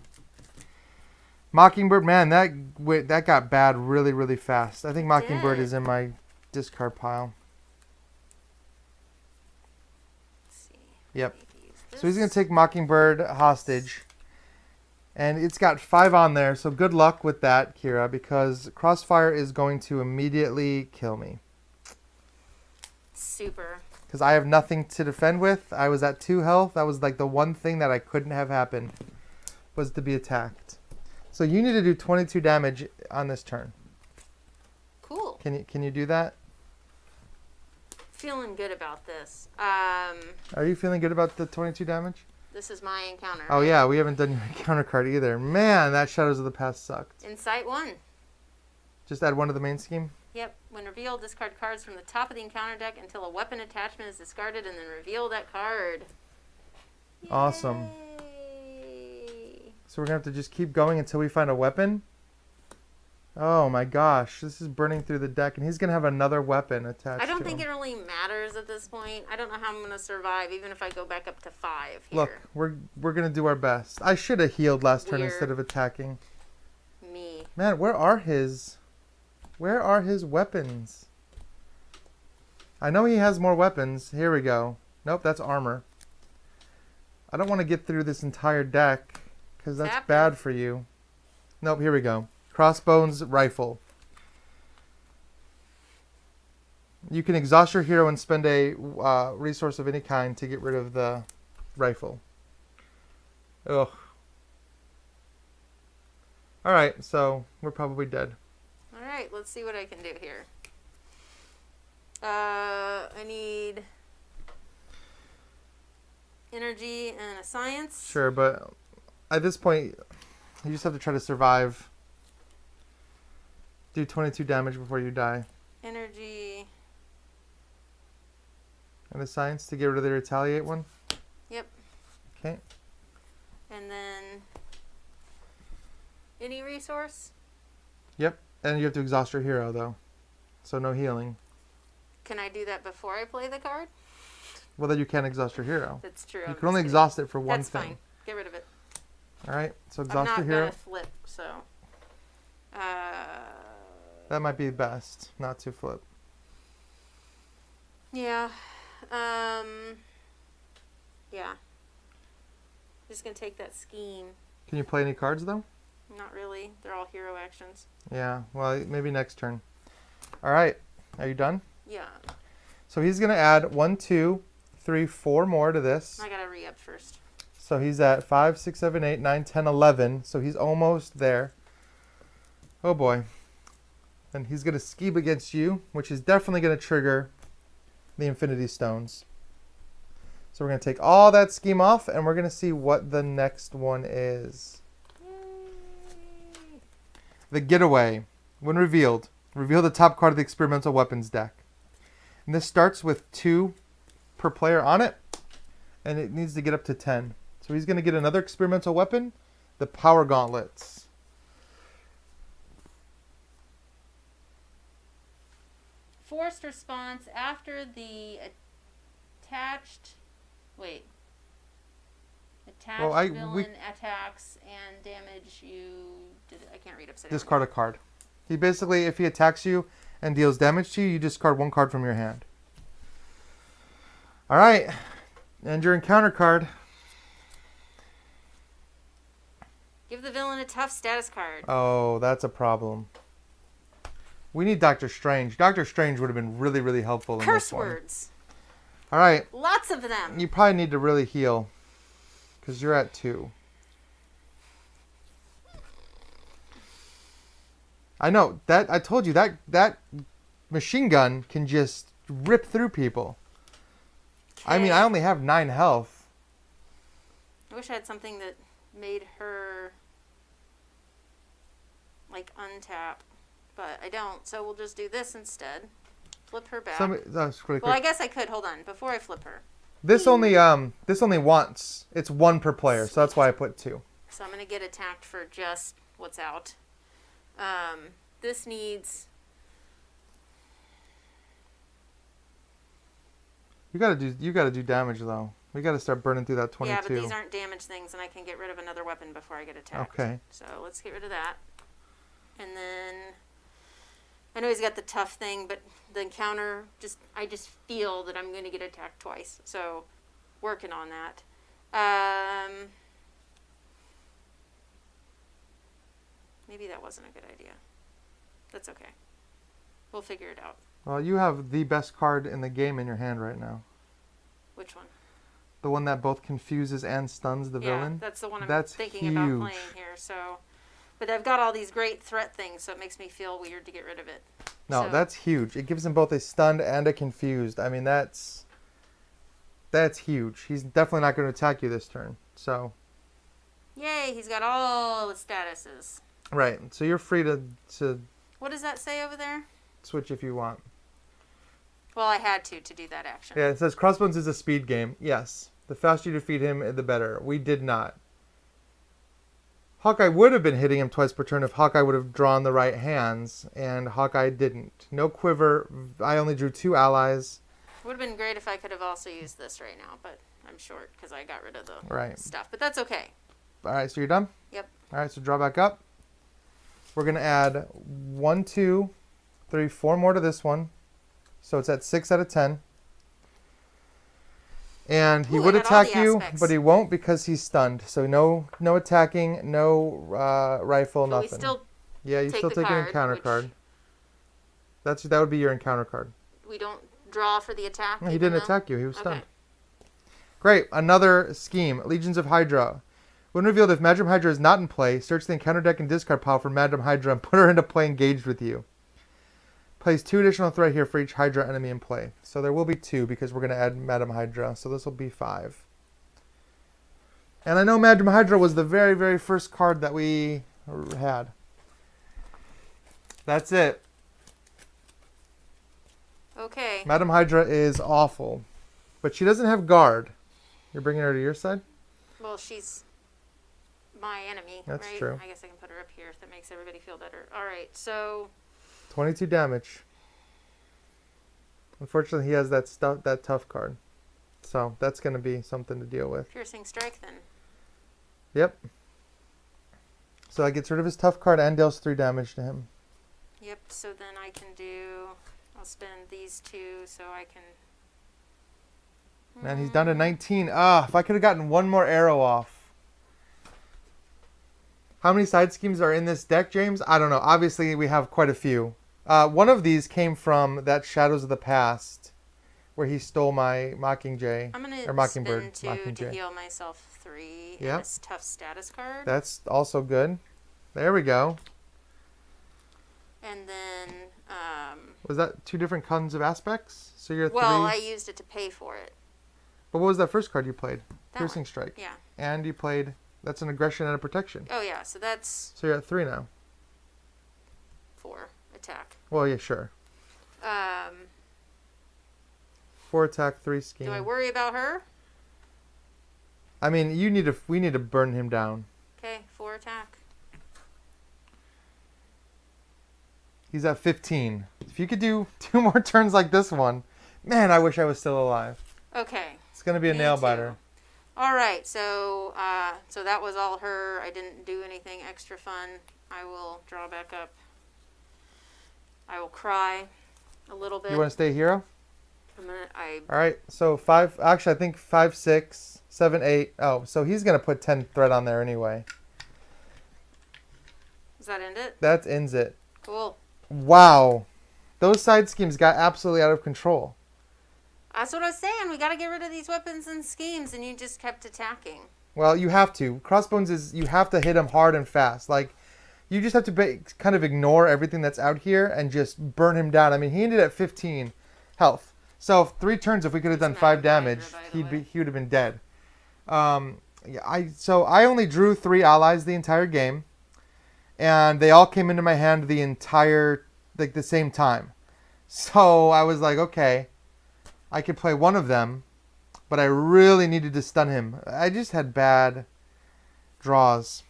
Mockingbird, man, that got bad really, really fast. I think Mockingbird is in my discard pile. Let's see. Yep. So he's going to take Mockingbird hostage. And it's got 5 on there, so good luck with that, Kira, because Crossfire is going to immediately kill me. Super. Because I have nothing to defend with. I was at 2 health. That was like the one thing that I couldn't have happen, was to be attacked. So you need to do 22 damage on this turn. Cool. Can you do that? Feeling good about this. Are you feeling good about the 22 damage? This is my encounter. Oh yeah, we haven't done your encounter card either. Man, that Shadows of the Past sucked. Insight 1. Just add 1 to the main scheme? Yep. When revealed, discard cards from the top of the encounter deck until a weapon attachment is discarded, and then reveal that card. Awesome. Yay. So we're going to have to just keep going until we find a weapon? Oh my gosh, this is burning through the deck, and he's going to have another weapon attached to him. I don't think it really matters at this point. I don't know how I'm going to survive, even if I go back up to 5 here. Look, we're going to do our best. I should have healed last turn instead of attacking. Me. Man, where are his weapons? I know he has more weapons. Here we go. Nope, that's armor. I don't want to get through this entire deck, because that's bad for you. Nope, here we go. Crossbones rifle. You can exhaust your hero and spend a resource of any kind to get rid of the rifle. Ugh. Alright, so we're probably dead. Alright, let's see what I can do here. I need energy and a science. Sure, but at this point, you just have to try to survive. Do 22 damage before you die. Energy. And a science to get rid of the retaliate one? Yep. Okay. And then any resource? Yep. And you have to exhaust your hero, though. So no healing. Can I do that before I play the card? Well, then you can't exhaust your hero. That's true. You can only exhaust it for one That's thing. fine. Get rid of it. Alright, so exhaust your hero. I'm not going to flip, so... That might be best, not to flip. Yeah. Yeah. Just going to take that scheme. Can you play any cards, though? Not really. They're all hero actions. Yeah, well, maybe next turn. Alright, are you done? Yeah. So he's going to add 1, 2, 3, 4 more to this. I got to re-up first. So he's at 5, 6, 7, 8, 9, 10, 11. So he's almost there. Oh boy. And he's going to scheme against you, which is definitely going to trigger the Infinity Stones. So we're going to take all that scheme off, and we're going to see what the next one is. Yay. The Getaway. When revealed, reveal the top card of the Experimental Weapons deck. And this starts with 2 per player on it, and it needs to get up to 10. So he's going to get another experimental weapon, the Power Gauntlets. Forced response after the attached villain attacks and damage I can't read upside down. Discard a card. He basically, if he attacks you and deals damage to you, you discard one card from your hand. All right, and your encounter card. Give the villain a tough status card. Oh, that's a problem. We need Doctor Strange. Doctor Strange would have been really, really helpful in Curse this one. words. All right. Lots of them. You probably need to really heal because you're at 2. I know that I told you that machine gun can just rip through people. I mean, I only have 9 health. I wish I had something that made her like untap, but I don't. So we'll just do this instead. Flip her back. That's really well, quick. I guess I could. Hold on, before I flip her. This only once. It's 1 per player, so that's why I put 2. So I'm gonna get attacked for just what's out. This needs. You gotta do damage though. We gotta start burning through that 22. Yeah, but these aren't damage things, and I can get rid of another weapon before I get attacked. Okay. So let's get rid of that. And then I know he's got the tough thing, but the encounter I just feel that I'm going to get attacked twice. So working on that. Maybe that wasn't a good idea. That's okay. We'll figure it out. Well, you have the best card in the game in your hand right now. Which one? The one that both confuses and stuns the villain. Yeah, that's the one I'm thinking about playing here. So, but I've got all these great threat things, so it makes me feel weird to get rid of it. No, that's huge. It gives him both a stunned and a confused. I mean, that's huge. He's definitely not going to attack you this turn. So. Yay! He's got all the statuses. Right. So you're free to. What does that say over there? Switch if you want. Well, I had to do that action. Yeah, it says Crossbones is a speed game. Yes. The faster you defeat him, the better. We did not. Hawkeye would have been hitting him twice per turn if Hawkeye would have drawn the right hands, and Hawkeye didn't. No quiver. I only drew 2 allies. Would have been great if I could have also used this right now, but I'm short because I got rid of the stuff. But that's okay. All right, so you're done? Yep. All right, so draw back up. We're going to add 1, 2, 3, 4 more to this one. So it's at 6 out of 10. And he would attack you, but he won't because he's stunned. So no attacking, no rifle, but nothing. You still take an encounter card. That would be your encounter card. We don't draw for the attack. No, he didn't attack you. He was stunned. Great. Another scheme. Legions of Hydra. When revealed, if Madam Hydra is not in play, search the encounter deck and discard pile for Madam Hydra and put her into play engaged with you. Place 2 additional threat here for each Hydra enemy in play. So there will be 2 because we're going to add Madam Hydra. So this will be 5. And I know Madam Hydra was the very, very first card that we had. That's it. Okay. Madam Hydra is awful. But she doesn't have guard. You're bringing her to your side? Well, she's my enemy, That's right? true. I guess I can put her up here if that makes everybody feel better. All right, so 22 damage. Unfortunately, he has that tough card. So that's going to be something to deal with. Piercing strike then. Yep. So that gets rid of his tough card and deals 3 damage to him. Yep, so then I can I'll spend these 2 so I can... Man, he's down to 19. If I could have gotten 1 more arrow off. How many side schemes are in this deck, James? I don't know. Obviously, we have quite a few. One of these came from that Shadows of the Past, where he stole my Mockingjay. I'm going or to Mockingbird. spend 2 to Mockingjay. heal myself 3 Yep. and this tough status card. That's also good. There we go. And then... Was that 2 different kinds of aspects? So you're 3. Well, I used it to pay for it. But what was that first card you played? That Piercing one. Strike. Yeah. And you played... That's an aggression and a protection. Oh, yeah, so that's... So you're at 3 now. 4 attack. Well, yeah, sure. 4 4 attack, 3 scheme. Do I worry about her? I mean, we need to burn him down. Okay, 4 attack. He's at 15. If you could do 2 more turns like this one, man, I wish I was still alive. Okay. It's gonna be a nail biter. All right, so so that was all her. I didn't do anything extra fun. I will draw back up. I will cry a little bit. You want to stay hero? All right, so 5. Actually, I think 5, 6, 7, 8. Oh, so he's gonna put 10 threat on there anyway. Does that end it? That ends it. Cool. Wow, those side schemes got absolutely out of control. That's what I was saying. We got to get rid of these weapons and schemes, and you just kept attacking. Well, you have to. Crossbones is you have to hit him hard and fast. Like, you just have to kind of ignore everything that's out here and just burn him down. I mean, he ended at 15 health. So 3 turns, if we could have done 5 damage, he would have been dead. So I only drew 3 allies the entire game, and they all came into my hand the same time. So I was like, okay, I could play one of them, but I really needed to stun him. I just had bad draws.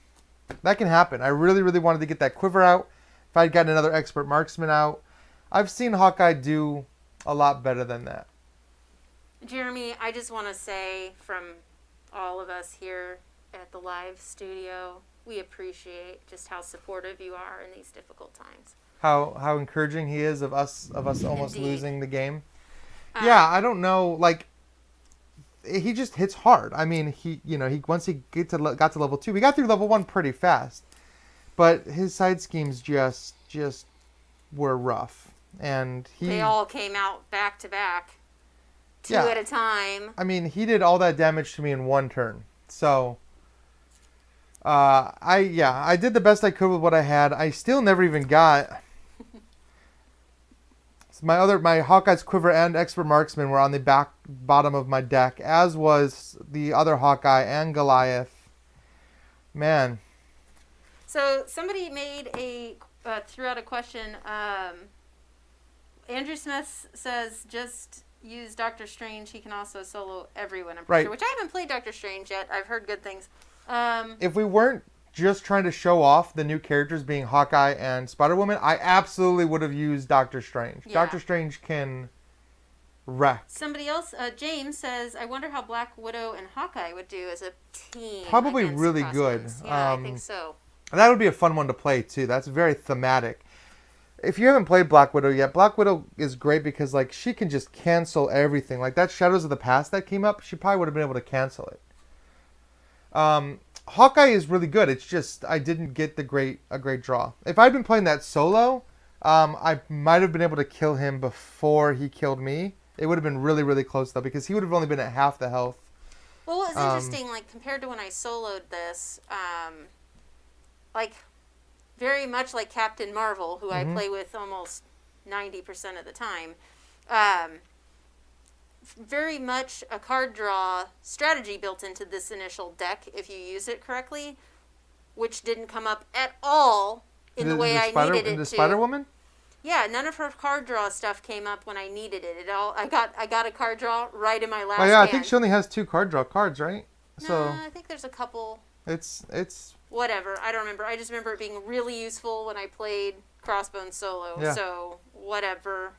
That can happen. I really, really wanted to get that quiver out. If I'd gotten another expert marksman out, I've seen Hawkeye do a lot better than that. Jeremy, I just want to say from all of us here at the live studio, we appreciate just how supportive you are in these difficult times. How encouraging he is of us almost Indeed. losing the game. Yeah, I don't know. Like, he just hits hard. I mean, once he got to level 2, we got through level 1 pretty fast, but his side schemes just were rough, and they all came out back to back, 2 at a time. I mean, he did all that damage to me in 1 turn. So, I did the best I could with what I had. I still never even got. My Hawkeye's Quiver and Expert Marksman were on the bottom of my deck, as was the other Hawkeye and Goliath. Man. So somebody threw out a question. Andrew Smith says just use Doctor Strange. He can also solo everyone, I'm pretty sure. Which I haven't played Doctor Strange yet. I've heard good things. If we weren't just trying to show off the new characters being Hawkeye and Spider-Woman, I absolutely would have used Doctor Strange. Yeah. Doctor Strange can wreck. Somebody else, James, says, I wonder how Black Widow and Hawkeye would do as a team. Probably really good. Yeah, I think so. That would be a fun one to play, too. That's very thematic. If you haven't played Black Widow yet, Black Widow is great because, like, she can just cancel everything. Like, that Shadows of the Past that came up, she probably would have been able to cancel it. Hawkeye is really good. It's just I didn't get a great draw. If I'd been playing that solo, I might have been able to kill him before he killed me. It would have been really, really close, though, because he would have only been at half the health. Well, what was interesting, like, compared to when I soloed this, like, very much like Captain Marvel, who I play with almost 90% of the time, very much a card draw strategy built into this initial deck if you use it correctly, which didn't come up at all in the way I needed it to. Spider-Woman? Yeah, none of her card draw stuff came up when I needed it. I got a card draw right in my last hand. hand. I think she only has 2 card draw cards, right? No, I think there's a couple. It's whatever. I don't remember. I just remember it being really useful when I played Crossbones solo. Yeah. So whatever.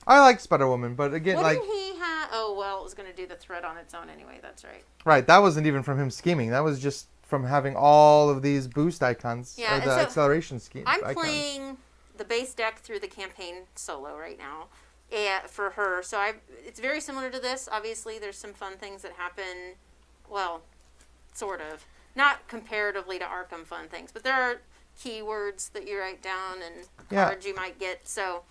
I like Spider-Woman, but again, Wouldn't he have... Oh, well, it was going to do the threat on its own anyway. That's right. Right. That wasn't even from him scheming. That was just from having all of these boost icons. Yeah, or the acceleration scheme I'm playing the base deck through the campaign solo right now for her. So it's very similar to this. Obviously, there's some fun things that happen. Well, sort of. Not comparatively to Arkham fun things, but there are keywords that you write down and cards you might get. So...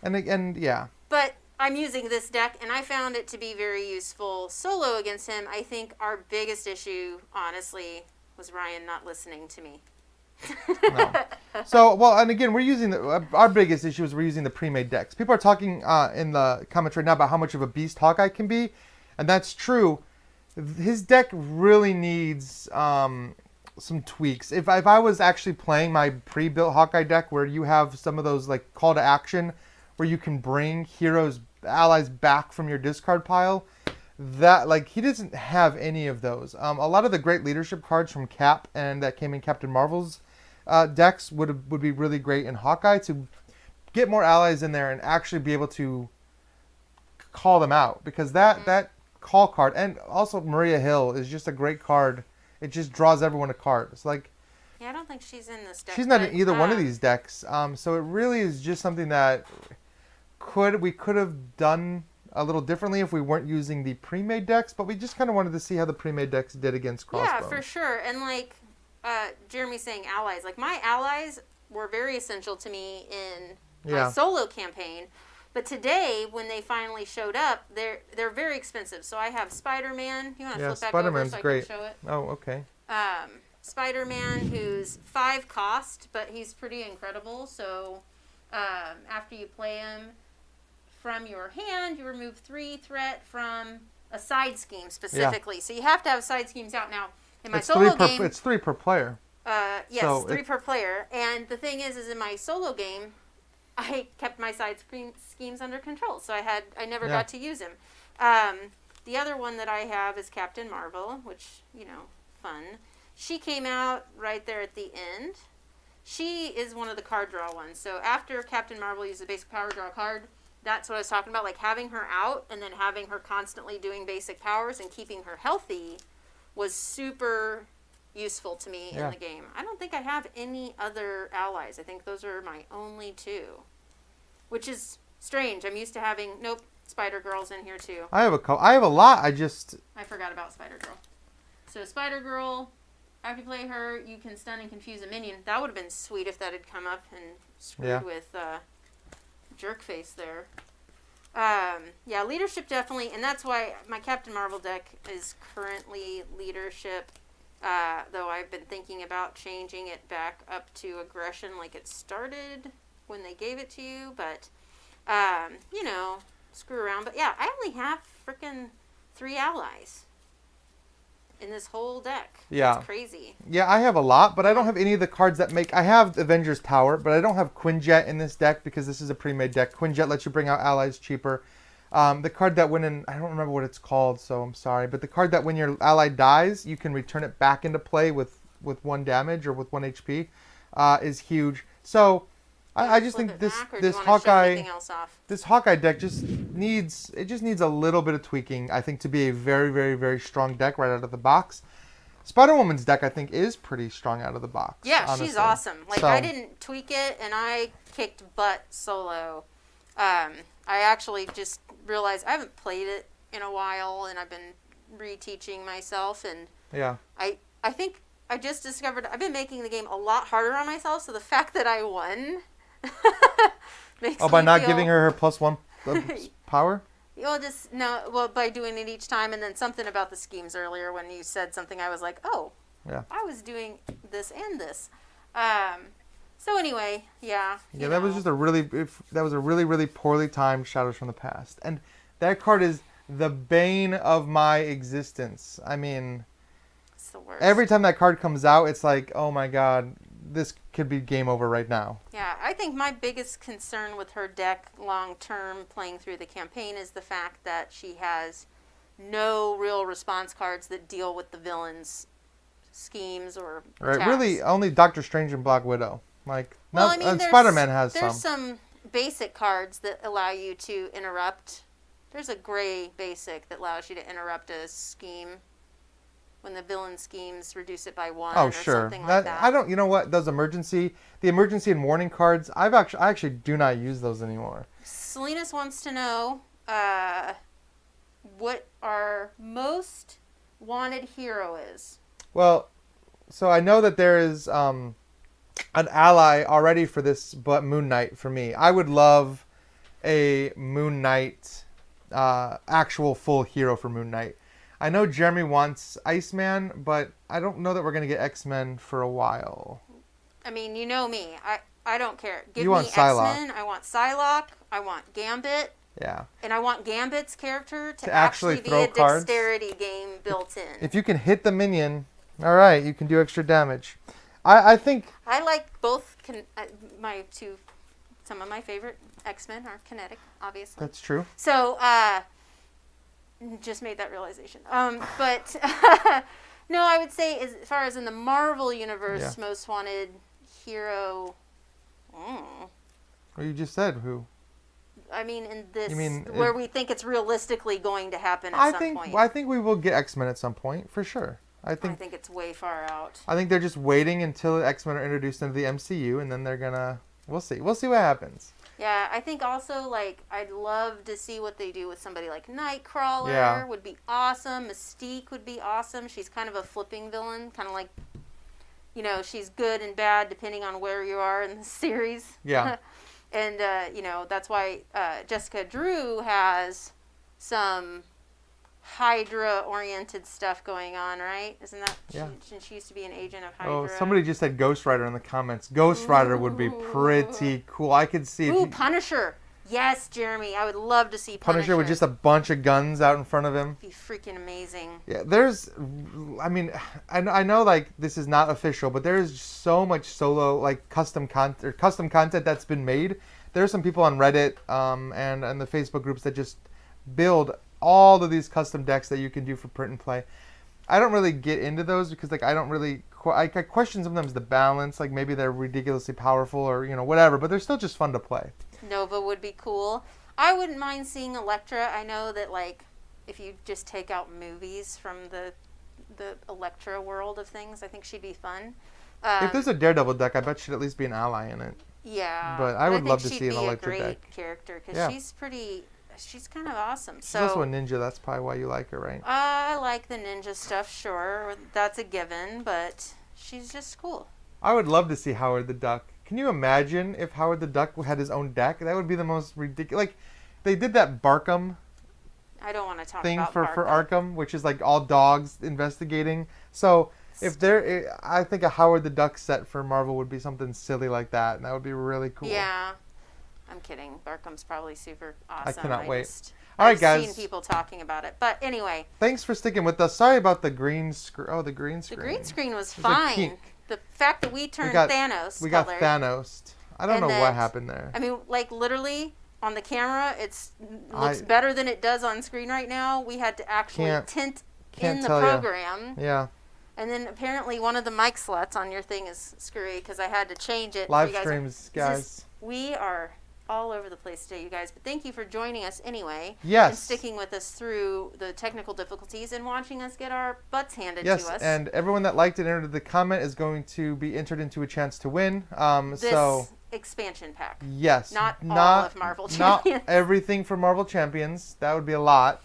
And yeah. But I'm using this deck, and I found it to be very useful solo against him. I think our biggest issue, honestly, was Ryan not listening to me. No. So, well, and again, we're using our biggest issue is we're using the pre-made decks. People are talking in the comments right now about how much of a beast Hawkeye can be, and that's true. His deck really needs some tweaks. If I was actually playing my pre-built Hawkeye deck where you have some of those like call to action where you can bring heroes allies back from your discard pile. That like he doesn't have any of those. A lot of the great leadership cards from Cap and that came in Captain Marvel's decks would be really great in Hawkeye to get more allies in there and actually be able to call them out, because that call card, and also Maria Hill is just a great card. It just draws everyone a card. It's like, yeah, I don't think she's in this deck. she's not in either one of these decks. So it really is just something that we could have done a little differently if we weren't using the pre-made decks, but we just kind of wanted to see how the pre-made decks did against Crossbones. Yeah, for sure. And like Jeremy saying allies, like my allies were very essential to me in my solo campaign. But today, when they finally showed up, they're very expensive. So I have Spider-Man. You want to flip back over so I can show it? Oh, okay. Spider-Man, who's 5 cost, but he's pretty incredible. So after you play him from your hand, you remove 3 threat from a side scheme specifically. So you have to have side schemes out. Now, in my solo game... It's 3 per player. Yes, so 3 per player. And the thing is in my solo game, I kept my side schemes under control, so I never got to use him. The other one that I have is Captain Marvel, which, fun. She came out right there at the end. She is one of the card draw ones. So after Captain Marvel uses a basic power draw card, that's what I was talking about, like having her out and then having her constantly doing basic powers and keeping her healthy was super useful to me in the game. I don't think I have any other allies. I think those are my only 2, which is strange. I'm used to having Spider-Girl's in here too. I have a lot. I forgot about Spider-Girl. So Spider-Girl, after you play her, you can stun and confuse a minion. That would have been sweet if that had come up and screwed with Jerkface there. Leadership definitely, and that's why my Captain Marvel deck is currently leadership. Though I've been thinking about changing it back up to aggression like it started when they gave it to you. But, screw around. But yeah, I only have freaking 3 allies in this whole deck. Yeah. It's crazy. Yeah, I have a lot, but I don't have any of the cards that make... I have Avengers Tower, but I don't have Quinjet in this deck because this is a pre-made deck. Quinjet lets you bring out allies cheaper. The card that when I don't remember what it's called, so I'm sorry, but the card that when your ally dies, you can return it back into play with 1 damage or with 1 HP is huge. So I just think this Hawkeye deck just needs a little bit of tweaking, I think, to be a very, very, very strong deck right out of the box. Spider-Woman's deck, I think, is pretty strong out of the box. Yeah, honestly. She's awesome. I didn't tweak it, and I kicked butt solo. I actually just realized I haven't played it in a while, and I've been reteaching myself, and I think I just discovered I've been making the game a lot harder on myself, so the fact that I won makes me by not giving her +1 power? By doing it each time, and then something about the schemes earlier when you said something, I was like, I was doing this and this. So anyway, that was just a really really poorly timed Shadows from the Past, and that card is the bane of my existence. I mean, it's the worst. Every time that card comes out, it's like, oh my god, this could be game over right now. Yeah, I think my biggest concern with her deck long term playing through the campaign is the fact that she has no real response cards that deal with the villain's schemes or attacks. Really, only Doctor Strange and Black Widow. Spider-Man has some. There's some basic cards that allow you to interrupt. There's a gray basic that allows you to interrupt a scheme when the villain schemes reduce it by 1 or something like that. I don't. You know what? The emergency and warning cards. I actually do not use those anymore. Salinas wants to know what our most wanted hero is. Well, so I know that there is an ally already for this, but Moon Knight for me. I would love a Moon Knight actual full hero for Moon Knight. I know Jeremy wants Iceman, but I don't know that we're going to get X-Men for a while. I mean, you know me. I don't care. Give me X-Men. I want Psylocke. I want Gambit. Yeah. And I want Gambit's character to actually be a dexterity game built in. If you can hit the minion, all right, you can do extra damage. I think... I like both my 2 some of my favorite X-Men are kinetic, obviously. That's true. So, just made that realization. But no, I would say as far as in the Marvel universe, most wanted hero. Well, you just said who. I mean, in this, You mean where we think it's realistically going to happen at some point. I think we will get X-Men at some point, for sure. I think it's way far out. I think they're just waiting until X-Men are introduced into the MCU, and then they're gonna... We'll see. We'll see what happens. Yeah, I think also, like, I'd love to see what they do with somebody like Nightcrawler. Yeah. Would be awesome. Mystique would be awesome. She's kind of a flipping villain. Kind of like, you know, she's good and bad depending on where you are in the series. Yeah. And, you know, that's why Jessica Drew has some Hydra-oriented stuff going on, right? Isn't that? Yeah. She used to be an agent of Hydra. Oh, somebody just said Ghost Rider in the comments. Ghost Rider would be pretty cool. I could see... Ooh, Punisher. Yes, Jeremy. I would love to see Punisher with just a bunch of guns out in front of him. Be freaking amazing. Yeah, there's... I mean, I know, like, this is not official, but there is so much solo, like, custom content that's been made. There are some people on Reddit and the Facebook groups that just build all of these custom decks that you can do for print and play. I don't really get into those because, like, I don't really... I question sometimes the balance. Like, maybe they're ridiculously powerful or, you know, whatever. But they're still just fun to play. Nova would be cool. I wouldn't mind seeing Elektra. I know that, like, if you just take out movies from the Elektra world of things, I think she'd be fun. If there's a Daredevil deck, I bet she'd at least be an ally in it. Yeah. But I would love to see an Elektra she'd be a deck. great character because she's kind of awesome. She's also a ninja. That's probably why you like her, right? I like the ninja stuff, sure. That's a given, but she's just cool. I would love to see Howard the Duck. Can you imagine if Howard the Duck had his own deck? That would be the most ridiculous. Like, they did that Barkham I don't want to talk thing about for Barkham. Arkham, which is like all dogs investigating. So if I think a Howard the Duck set for Marvel would be something silly like that, and that would be really cool. Yeah. I'm kidding. Barkham's probably super awesome. I cannot wait. All right, guys. I've seen people talking about it. But anyway. Thanks for sticking with us. Sorry about the green screen. Oh, the green screen. The green screen was It was fine. pink. The fact that we turned Thanos We got colored, Thanos. I don't and know what that- happened there. I mean, like, literally, on the camera, it looks better than it does on screen right now. We had to actually tint in the program. Yeah. And then apparently one of the mic slots on your thing is screwy because I had to change it. Live streams, guys. We are all over the place today, you guys. But thank you for joining us anyway. Yes. And sticking with us through the technical difficulties and watching us get our butts handed to us. Yes, and everyone that liked and entered the comment is going to be entered into a chance to win. This expansion pack. Yes. Not all of Marvel Champions. Not everything for Marvel Champions. That would be a lot.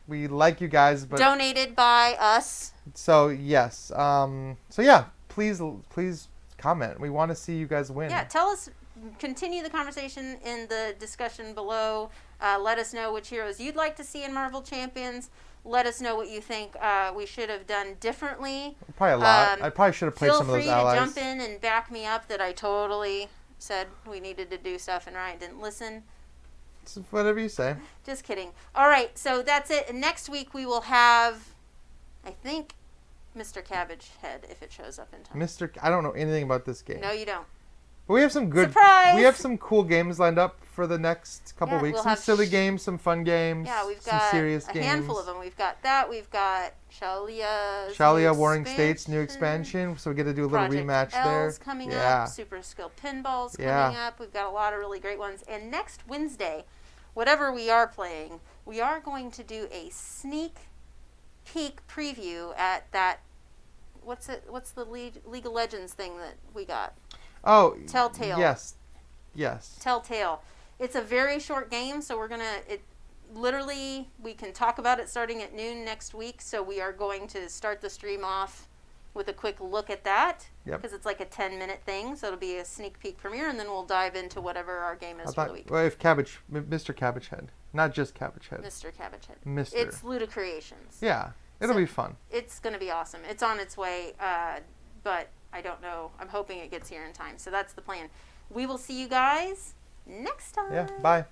We like you guys, but... Donated by us. So, yes. So, yeah. Please comment. We want to see you guys win. Yeah, tell us... Continue the conversation in the discussion below. Let us know which heroes you'd like to see in Marvel Champions. Let us know what you think we should have done differently. Probably a lot. I probably should have played some of those allies. Feel free to jump in and back me up that I totally said we needed to do stuff and Ryan didn't listen. It's whatever you say. Just kidding. All right, so that's it. Next week we will have, I think, Mr. Cabbage Head if it shows up in time. I don't know anything about this game. No, you don't. But we have some good... Surprise! We have some cool games lined up for the next couple weeks. We'll some have silly games, some fun games. Yeah, we've some got serious a games. handful of them. We've got that. We've got Shalia Warring States new expansion, so we get to do a little Project rematch L's there. coming up. Super Skill Pinball's coming up. We've got a lot of really great ones. And next Wednesday, whatever we are playing, we are going to do a sneak peek preview at that. What's the League of Legends thing that we got? Oh, Telltale. Yes. Telltale. It's a very short game, so literally, we can talk about it starting at noon next week, so we are going to start the stream off with a quick look at that, because it's like a 10-minute thing, so it'll be a sneak peek premiere, and then we'll dive into whatever our game is for the week. Well, if Mr. Cabbage Head, not just Cabbage Head. Mr. Cabbage Head. Mr. It's Ludicreations. Yeah, it'll be fun. It's going to be awesome. It's on its way, but I don't know. I'm hoping it gets here in time, so that's the plan. We will see you guys next time. Yeah, bye.